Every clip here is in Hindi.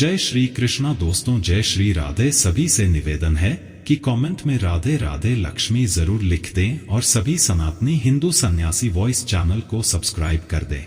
जय श्री कृष्णा दोस्तों, जय श्री राधे। सभी से निवेदन है कि कमेंट में राधे राधे लक्ष्मी जरूर लिख दें और सभी सनातनी हिंदू सन्यासी वॉइस चैनल को सब्सक्राइब कर दें।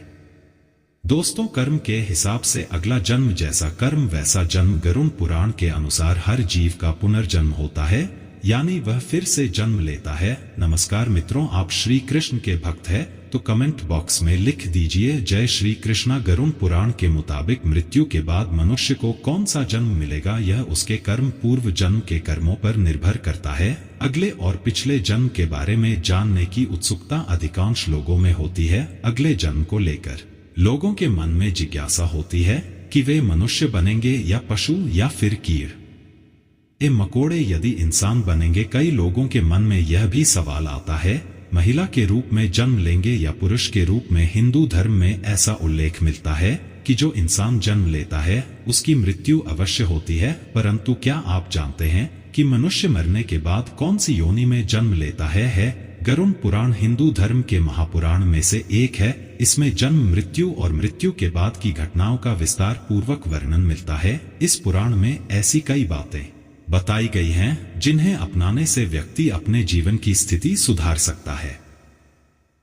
दोस्तों, कर्म के हिसाब से अगला जन्म, जैसा कर्म वैसा जन्म। गरुड़ पुराण के अनुसार हर जीव का पुनर्जन्म होता है, यानी वह फिर से जन्म लेता है। नमस्कार मित्रों, आप श्री कृष्ण के भक्त हैं तो कमेंट बॉक्स में लिख दीजिए जय श्री कृष्णा। गरुड़ पुराण के मुताबिक मृत्यु के बाद मनुष्य को कौन सा जन्म मिलेगा, यह उसके कर्म पूर्व जन्म के कर्मों पर निर्भर करता है। अगले और पिछले जन्म के बारे में जानने की उत्सुकता अधिकांश लोगों में होती है। अगले जन्म को लेकर लोगों के मन में जिज्ञासा होती है कि वे मनुष्य बनेंगे या पशु या फिर कीड़े मकोड़े, यदि इंसान बनेंगे। कई लोगों के मन में यह भी सवाल आता है, महिला के रूप में जन्म लेंगे या पुरुष के रूप में। हिंदू धर्म में ऐसा उल्लेख मिलता है कि जो इंसान जन्म लेता है उसकी मृत्यु अवश्य होती है, परंतु क्या आप जानते हैं कि मनुष्य मरने के बाद कौन सी योनि में जन्म लेता है? गरुड़ पुराण हिंदू धर्म के महापुराण में से एक है। इसमें जन्म, मृत्यु और मृत्यु के बाद की घटनाओं का विस्तार पूर्वक वर्णन मिलता है। इस पुराण में ऐसी कई बातें बताई गई हैं जिन्हें अपनाने से व्यक्ति अपने जीवन की स्थिति सुधार सकता है।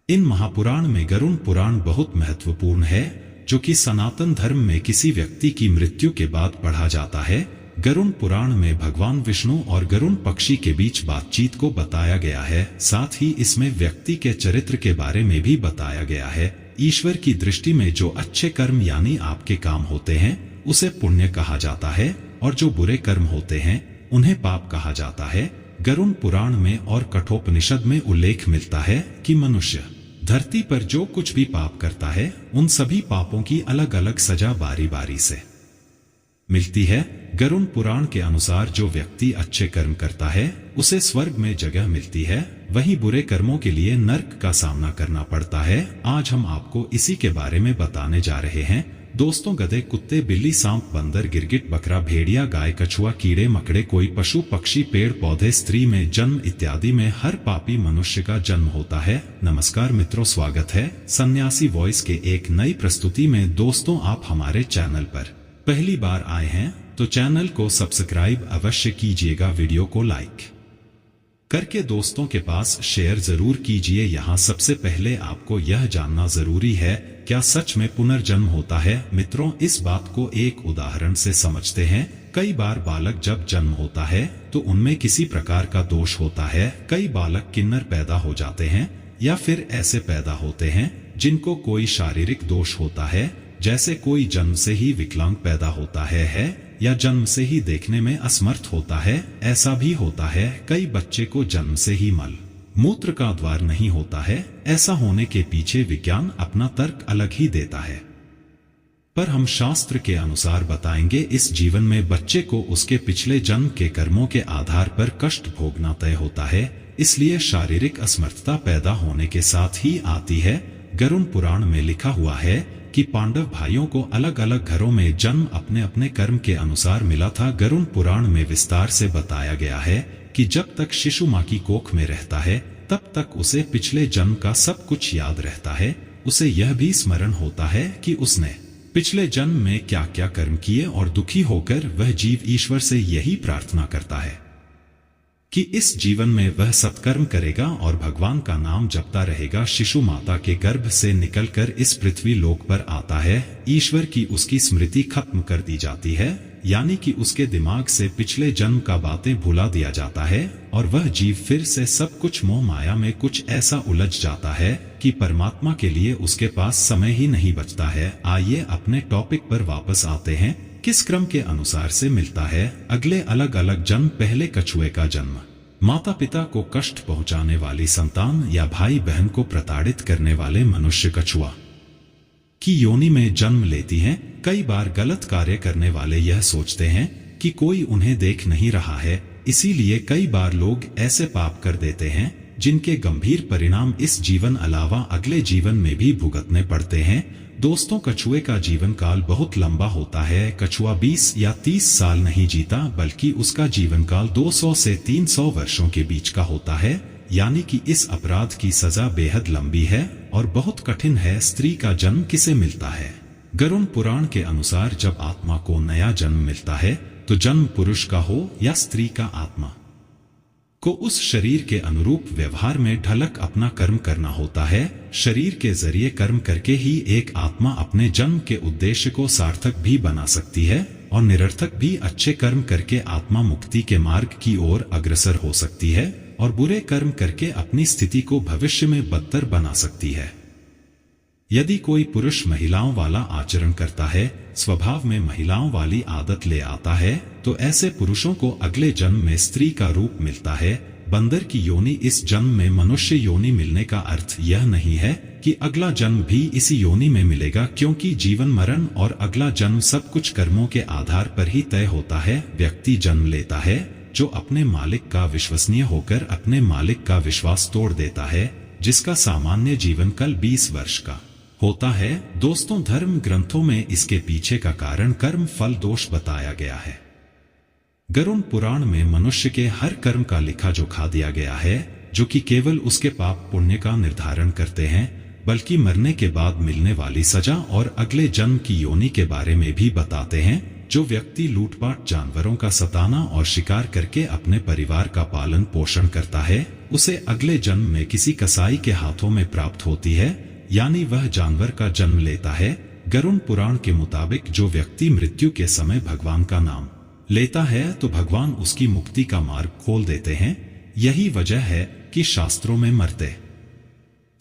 इन महापुराण में गरुड़ पुराण बहुत महत्वपूर्ण है, जो कि सनातन धर्म में किसी व्यक्ति की मृत्यु के बाद पढ़ा जाता है। गरुड़ पुराण में भगवान विष्णु और गरुड़ पक्षी के बीच बातचीत को बताया गया है। साथ ही इसमें व्यक्ति के चरित्र के बारे में भी बताया गया है। ईश्वर की दृष्टि में जो अच्छे कर्म यानी आपके काम होते हैं उसे पुण्य कहा जाता है, और जो बुरे कर्म होते हैं उन्हें पाप कहा जाता है। गरुड़ पुराण में और कठोपनिषद में उल्लेख मिलता है कि मनुष्य धरती पर जो कुछ भी पाप करता है उन सभी पापों की अलग अलग सजा बारी बारी से मिलती है। गरुड़ पुराण के अनुसार जो व्यक्ति अच्छे कर्म करता है उसे स्वर्ग में जगह मिलती है, वहीं बुरे कर्मों के लिए नर्क का सामना करना पड़ता है। आज हम आपको इसी के बारे में बताने जा रहे हैं। दोस्तों, गधे, कुत्ते, बिल्ली, सांप, बंदर, गिरगिट, बकरा, भेड़िया, गाय, कछुआ, कीड़े मकड़े, कोई पशु पक्षी, पेड़ पौधे, स्त्री में जन्म इत्यादि में हर पापी मनुष्य का जन्म होता है। नमस्कार मित्रों, स्वागत है सन्यासी वॉइस के एक नई प्रस्तुति में। दोस्तों, आप हमारे चैनल पर पहली बार आए हैं तो चैनल को सब्सक्राइब अवश्य कीजिएगा, वीडियो को लाइक करके दोस्तों के पास शेयर जरूर कीजिए। यहाँ सबसे पहले आपको यह जानना जरूरी है, क्या सच में पुनर्जन्म होता है? मित्रों, इस बात को एक उदाहरण से समझते हैं। कई बार बालक जब जन्म होता है तो उनमें किसी प्रकार का दोष होता है। कई बालक किन्नर पैदा हो जाते हैं या फिर ऐसे पैदा होते हैं जिनको कोई शारीरिक दोष होता है, जैसे कोई जन्म से ही विकलांग पैदा होता है या जन्म से ही देखने में असमर्थ होता है। ऐसा भी होता है कई बच्चे को जन्म से ही मल मूत्र का द्वार नहीं होता है। ऐसा होने के पीछे विज्ञान अपना तर्क अलग ही देता है, पर हम शास्त्र के अनुसार बताएंगे इस जीवन में बच्चे को उसके पिछले जन्म के कर्मों के आधार पर कष्ट भोगना तय होता है, इसलिए शारीरिक असमर्थता पैदा होने के साथ ही आती है। गरुड़ पुराण में लिखा हुआ है कि पांडव भाइयों को अलग अलग घरों में जन्म अपने अपने कर्म के अनुसार मिला था। गरुड़ पुराण में विस्तार से बताया गया है कि जब तक शिशु माँ की कोख में रहता है तब तक उसे पिछले जन्म का सब कुछ याद रहता है। उसे यह भी स्मरण होता है कि उसने पिछले जन्म में क्या क्या कर्म किए, और दुखी होकर वह जीव ईश्वर से यही प्रार्थना करता है कि इस जीवन में वह सत्कर्म करेगा और भगवान का नाम जपता रहेगा। शिशु माता के गर्भ से निकलकर इस पृथ्वी लोक पर आता है। ईश्वर की उसकी स्मृति खत्म कर दी जाती है, यानी कि उसके दिमाग से पिछले जन्म का बातें भुला दिया जाता है और वह जीव फिर से सब कुछ मोह माया में कुछ ऐसा उलझ जाता है कि परमात्मा के लिए उसके पास समय ही नहीं बचता है। आइए अपने टॉपिक पर वापस आते हैं। किस क्रम के अनुसार से मिलता है अगले अलग अलग जन्म? पहले कछुए का जन्म। माता पिता को कष्ट पहुंचाने वाली संतान या भाई बहन को प्रताड़ित करने वाले मनुष्य कछुआ की योनि में जन्म लेती हैं। कई बार गलत कार्य करने वाले यह सोचते हैं कि कोई उन्हें देख नहीं रहा है, इसीलिए कई बार लोग ऐसे पाप कर देते हैं जिनके गंभीर परिणाम इस जीवन अलावा अगले जीवन में भी भुगतने पड़ते हैं। दोस्तों, कछुए का जीवन काल बहुत लंबा होता है। कछुआ 20 या 30 साल नहीं जीता, बल्कि उसका जीवन काल 200 से 300 वर्षों के बीच का होता है, यानी कि इस अपराध की सजा बेहद लंबी है और बहुत कठिन है। स्त्री का जन्म किसे मिलता है? गरुड़ पुराण के अनुसार जब आत्मा को नया जन्म मिलता है तो जन्म पुरुष का हो या स्त्री का, आत्मा को उस शरीर के अनुरूप व्यवहार में ढलक अपना कर्म करना होता है। शरीर के जरिए कर्म करके ही एक आत्मा अपने जन्म के उद्देश्य को सार्थक भी बना सकती है और निरर्थक भी अच्छे कर्म करके आत्मा मुक्ति के मार्ग की ओर अग्रसर हो सकती है और बुरे कर्म करके अपनी स्थिति को भविष्य में बदतर बना सकती है। यदि कोई पुरुष महिलाओं वाला आचरण करता है, स्वभाव में महिलाओं वाली आदत ले आता है, तो ऐसे पुरुषों को अगले जन्म में स्त्री का रूप मिलता है। बंदर की योनि इस जन्म में मनुष्य योनि मिलने का अर्थ यह नहीं है कि अगला जन्म भी इसी योनि में मिलेगा, क्योंकि जीवन मरण और अगला जन्म सब कुछ कर्मों के आधार पर ही तय होता है। व्यक्ति जन्म लेता है जो अपने मालिक का विश्वसनीय होकर अपने मालिक का विश्वास तोड़ देता है, जिसका सामान्य जीवन काल 20 वर्ष का होता है। दोस्तों, धर्म ग्रंथों में इसके पीछे का कारण कर्म फल दोष बताया गया है। गरुड़ पुराण में मनुष्य के हर कर्म का लेखा जोखा दिया गया है, जो कि केवल उसके पाप पुण्य का निर्धारण करते हैं, बल्कि मरने के बाद मिलने वाली सजा और अगले जन्म की योनि के बारे में भी बताते हैं। जो व्यक्ति लूटपाट, जानवरों का सताना और शिकार करके अपने परिवार का पालन पोषण करता है, उसे अगले जन्म में किसी कसाई के हाथों में प्राप्त होती है, यानी वह जानवर का जन्म लेता है। गरुड़ पुराण के मुताबिक जो व्यक्ति मृत्यु के समय भगवान का नाम लेता है तो भगवान उसकी मुक्ति का मार्ग खोल देते हैं। यही वजह है कि शास्त्रों में मरते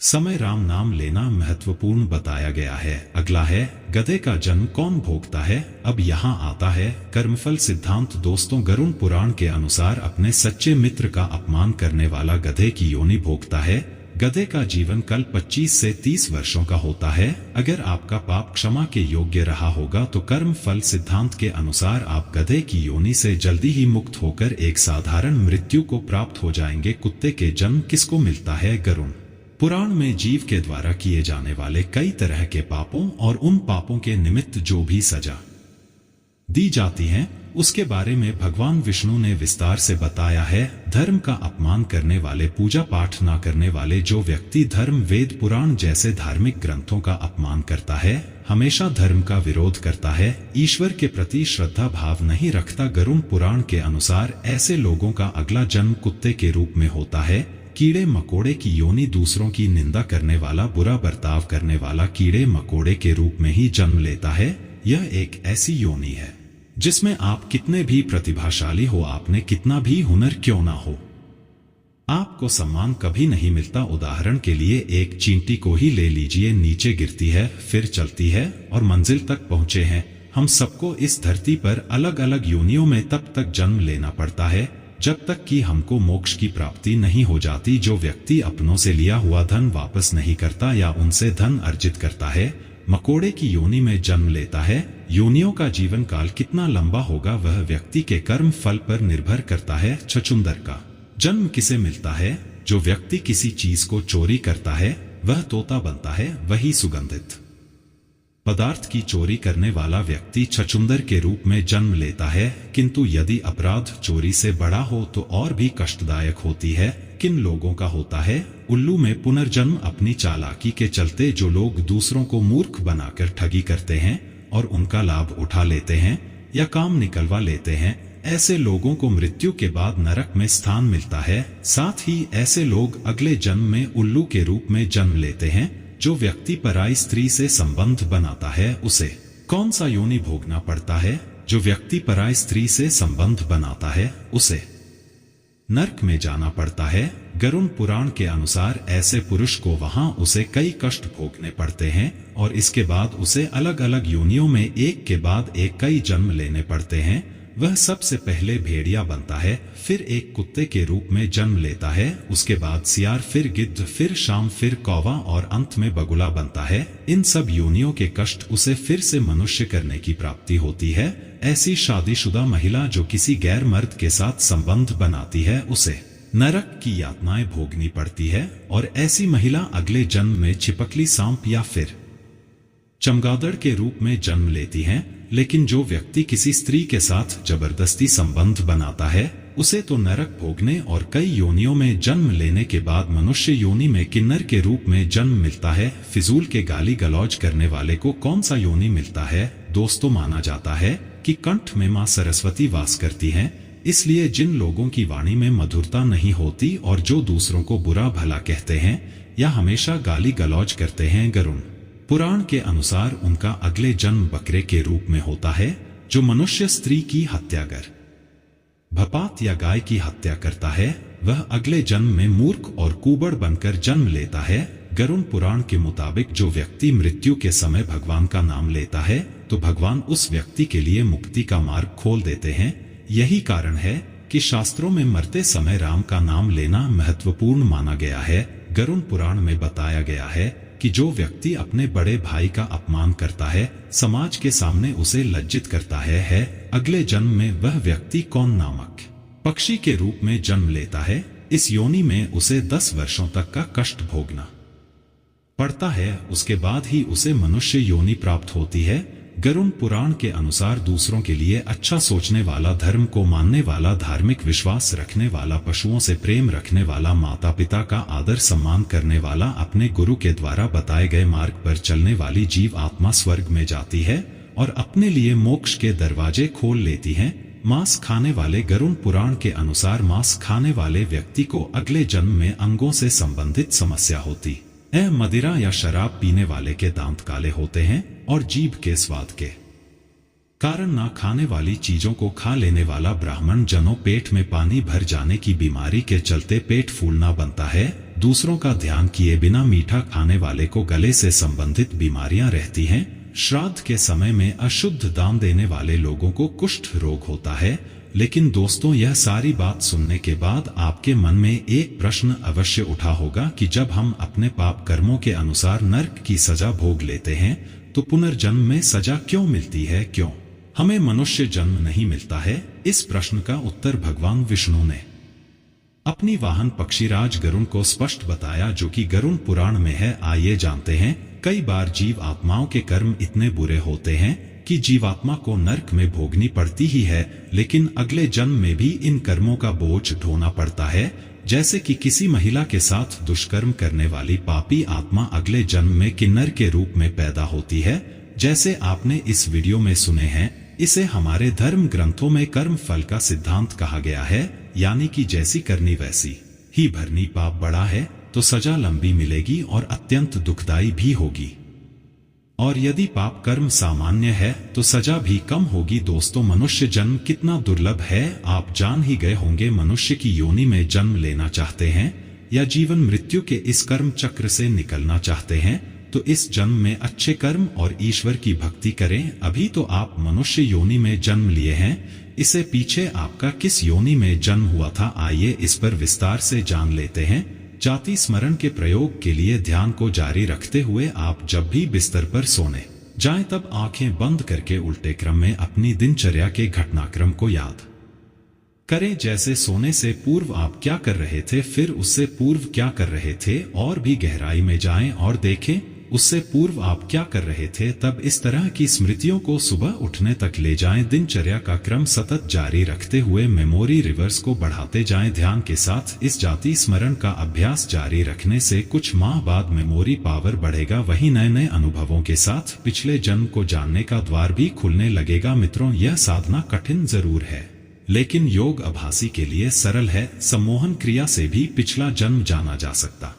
समय राम नाम लेना महत्वपूर्ण बताया गया है। अगला है, गधे का जन्म कौन भोगता है। अब यहाँ आता है कर्मफल सिद्धांत। दोस्तों, गरुड़ पुराण के अनुसार अपने सच्चे मित्र का अपमान करने वाला गधे की योनि भोगता है। गधे का जीवन काल 25 से 30 वर्षों का होता है। अगर आपका पाप क्षमा के योग्य रहा होगा तो कर्म फल सिद्धांत के अनुसार आप गधे की योनि से जल्दी ही मुक्त होकर एक साधारण मृत्यु को प्राप्त हो जाएंगे। कुत्ते के जन्म किसको मिलता है। गरुड़ पुराण में जीव के द्वारा किए जाने वाले कई तरह के पापों और उन पापों के निमित्त जो भी सजा दी जाती है, उसके बारे में भगवान विष्णु ने विस्तार से बताया है। धर्म का अपमान करने वाले, पूजा पाठ न करने वाले, जो व्यक्ति धर्म, वेद, पुराण जैसे धार्मिक ग्रंथों का अपमान करता है, हमेशा धर्म का विरोध करता है, ईश्वर के प्रति श्रद्धा भाव नहीं रखता। गरुड़ पुराण के अनुसार ऐसे लोगों का अगला जन्म कुत्ते के रूप में होता है। कीड़े मकोड़े की योनि दूसरों की निंदा करने वाला, बुरा बर्ताव करने वाला कीड़े मकोड़े के रूप में ही जन्म लेता है। यह एक ऐसी योनि है जिसमें आप कितने भी प्रतिभाशाली हो, आपने कितना भी हुनर क्यों ना हो, आपको सम्मान कभी नहीं मिलता। उदाहरण के लिए एक चींटी को ही ले लीजिए, नीचे गिरती है, फिर चलती है और मंजिल तक पहुंचे हैं। हम सबको इस धरती पर अलग अलग योनियों में तब तक जन्म लेना पड़ता है जब तक कि हमको मोक्ष की प्राप्ति नहीं हो जाती। जो व्यक्ति अपनों से लिया हुआ धन वापस नहीं करता या उनसे धन अर्जित करता है, मकोड़े की योनि में जन्म लेता है। योनियों का जीवन काल कितना लंबा होगा वह व्यक्ति के कर्म फल पर निर्भर करता है। छछूंदर का जन्म किसे मिलता है। जो व्यक्ति किसी चीज को चोरी करता है वह तोता बनता है। वही सुगंधित पदार्थ की चोरी करने वाला व्यक्ति छछूंदर के रूप में जन्म लेता है। किंतु यदि अपराध चोरी से बड़ा हो तो और भी कष्टदायक होती है। किन लोगों का होता है। उल्लू में पुनर्जन्म। अपनी चालाकी के चलते जो लोग दूसरों को मूर्ख बनाकर ठगी करते हैं और उनका लाभ उठा लेते हैं या काम निकलवा लेते हैं, ऐसे लोगों को मृत्यु के बाद नरक में स्थान मिलता है। साथ ही ऐसे लोग अगले जन्म में उल्लू के रूप में जन्म लेते हैं। जो व्यक्ति पराई स्त्री से संबंध बनाता है उसे कौन सा योनि भोगना पड़ता है। जो व्यक्ति पराई स्त्री से संबंध बनाता है उसे नरक में जाना पड़ता है। गरुड़ पुराण के अनुसार ऐसे पुरुष को वहां उसे कई कष्ट भोगने पड़ते हैं और इसके बाद उसे अलग अलग योनियों में एक के बाद एक कई जन्म लेने पड़ते हैं। वह सबसे पहले भेड़िया बनता है, फिर एक कुत्ते के रूप में जन्म लेता है, उसके बाद सियार, फिर गिद्ध, फिर शाम, फिर कौवा और अंत में बगुला बनता है। इन सब योनियों के कष्ट उसे फिर से मनुष्य करने की प्राप्ति होती है। ऐसी शादीशुदा महिला जो किसी गैर मर्द के साथ संबंध बनाती है उसे नरक की यातनाएं भोगनी पड़ती है और ऐसी महिला अगले जन्म में छिपकली, सांप या फिर चमगादड़ के रूप में जन्म लेती हैं। लेकिन जो व्यक्ति किसी स्त्री के साथ जबरदस्ती संबंध बनाता है उसे तो नरक भोगने और कई योनियों में जन्म लेने के बाद मनुष्य योनि में किन्नर के रूप में जन्म मिलता है। फिजूल के गाली गलौज करने वाले को कौन सा योनि मिलता है? दोस्तों, माना जाता है कि कंठ में मां सरस्वती वास करती हैं, इसलिए जिन लोगों की वाणी में मधुरता नहीं होती और जो दूसरों को बुरा भला कहते हैं या हमेशा गाली गलौज करते हैं, गरुड़ पुराण के अनुसार उनका अगले जन्म बकरे के रूप में होता है। जो मनुष्य स्त्री की हत्या कर भपात या गाय की हत्या करता है वह अगले जन्म में मूर्ख और कुबड़ बनकर जन्म लेता है। गरुड़ पुराण के मुताबिक जो व्यक्ति मृत्यु के समय भगवान का नाम लेता है तो भगवान उस व्यक्ति के लिए मुक्ति का मार्ग खोल देते हैं। यही कारण है कि शास्त्रों में मरते समय राम का नाम लेना महत्वपूर्ण माना गया है। गरुड़ पुराण में बताया गया है कि जो व्यक्ति अपने बड़े भाई का अपमान करता है, समाज के सामने उसे लज्जित करता है अगले जन्म में वह व्यक्ति कौन नामक पक्षी के रूप में जन्म लेता है। इस योनि में उसे 10 वर्षों तक का कष्ट भोगना पड़ता है, उसके बाद ही उसे मनुष्य योनि प्राप्त होती है। गरुड़ पुराण के अनुसार दूसरों के लिए अच्छा सोचने वाला, धर्म को मानने वाला, धार्मिक विश्वास रखने वाला, पशुओं से प्रेम रखने वाला, माता पिता का आदर सम्मान करने वाला, अपने गुरु के द्वारा बताए गए मार्ग पर चलने वाली जीव आत्मा स्वर्ग में जाती है और अपने लिए मोक्ष के दरवाजे खोल लेती है। मांस खाने वाले गरुड़ पुराण के अनुसार मांस खाने वाले व्यक्ति को अगले जन्म में अंगों से संबंधित समस्या होती है। मदिरा या शराब पीने वाले के दांत काले होते हैं और जीभ के स्वाद के कारण ना खाने वाली चीजों को खा लेने वाला ब्राह्मण जनों पेट में पानी भर जाने की बीमारी के चलते पेट फूलना बनता है। दूसरों का ध्यान किए बिना मीठा खाने वाले को गले से संबंधित बीमारियां रहती हैं। श्राद्ध के समय में अशुद्ध दान देने वाले लोगों को कुष्ठ रोग होता है। लेकिन दोस्तों, यह सारी बात सुनने के बाद आपके मन में एक प्रश्न अवश्य उठा होगा कि जब हम अपने पाप कर्मों के अनुसार नरक की सजा भोग लेते हैं तो पुनर्जन्म में सजा क्यों मिलती है? क्यों हमें मनुष्य जन्म नहीं मिलता है? इस प्रश्न का उत्तर भगवान विष्णु ने अपनी वाहन पक्षीराज गरुड़ को स्पष्ट बताया, जो कि गरुड़ पुराण में है। आइए जानते हैं। कई बार जीव आत्माओं के कर्म इतने बुरे होते हैं कि जीवात्मा को नरक में भोगनी पड़ती ही है, लेकिन अगले जन्म में भी इन कर्मों का बोझ ढोना पड़ता है। जैसे कि किसी महिला के साथ दुष्कर्म करने वाली पापी आत्मा अगले जन्म में किन्नर के रूप में पैदा होती है। जैसे आपने इस वीडियो में सुने हैं, इसे हमारे धर्म ग्रंथों में कर्म फल का सिद्धांत कहा गया है, यानी कि जैसी करनी वैसी ही भरनी। पाप बड़ा है तो सजा लंबी मिलेगी और अत्यंत दुखदायी भी होगी, और यदि पाप कर्म सामान्य है तो सजा भी कम होगी। दोस्तों, मनुष्य जन्म कितना दुर्लभ है आप जान ही गए होंगे। मनुष्य की योनि में जन्म लेना चाहते हैं या जीवन मृत्यु के इस कर्म चक्र से निकलना चाहते हैं तो इस जन्म में अच्छे कर्म और ईश्वर की भक्ति करें। अभी तो आप मनुष्य योनि में जन्म लिए हैं, इससे पीछे आपका किस योनि में जन्म हुआ था, आइए इस पर विस्तार से जान लेते हैं। जाति स्मरण के प्रयोग के लिए ध्यान को जारी रखते हुए आप जब भी बिस्तर पर सोने जाएं तब आंखें बंद करके उल्टे क्रम में अपनी दिनचर्या के घटनाक्रम को याद करें। जैसे सोने से पूर्व आप क्या कर रहे थे, फिर उससे पूर्व क्या कर रहे थे, और भी गहराई में जाएं और देखें उससे पूर्व आप क्या कर रहे थे। तब इस तरह की स्मृतियों को सुबह उठने तक ले जाएं। दिनचर्या का क्रम सतत जारी रखते हुए मेमोरी रिवर्स को बढ़ाते जाएं। ध्यान के साथ इस जाति स्मरण का अभ्यास जारी रखने से कुछ माह बाद मेमोरी पावर बढ़ेगा। वहीं नए नए अनुभवों के साथ पिछले जन्म को जानने का द्वार भी खुलने लगेगा। मित्रों, यह साधना कठिन जरूर है, लेकिन योग अभासी के लिए सरल है। सम्मोहन क्रिया से भी पिछला जन्म जाना जा सकता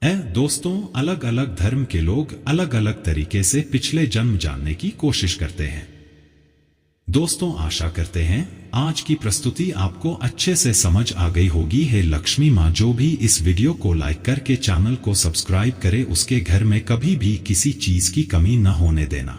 है। दोस्तों, अलग अलग धर्म के लोग अलग अलग तरीके से पिछले जन्म जानने की कोशिश करते हैं। दोस्तों, आशा करते हैं आज की प्रस्तुति आपको अच्छे से समझ आ गई होगी। हे लक्ष्मी माँ, जो भी इस वीडियो को लाइक करके चैनल को सब्सक्राइब करे उसके घर में कभी भी किसी चीज की कमी न होने देना।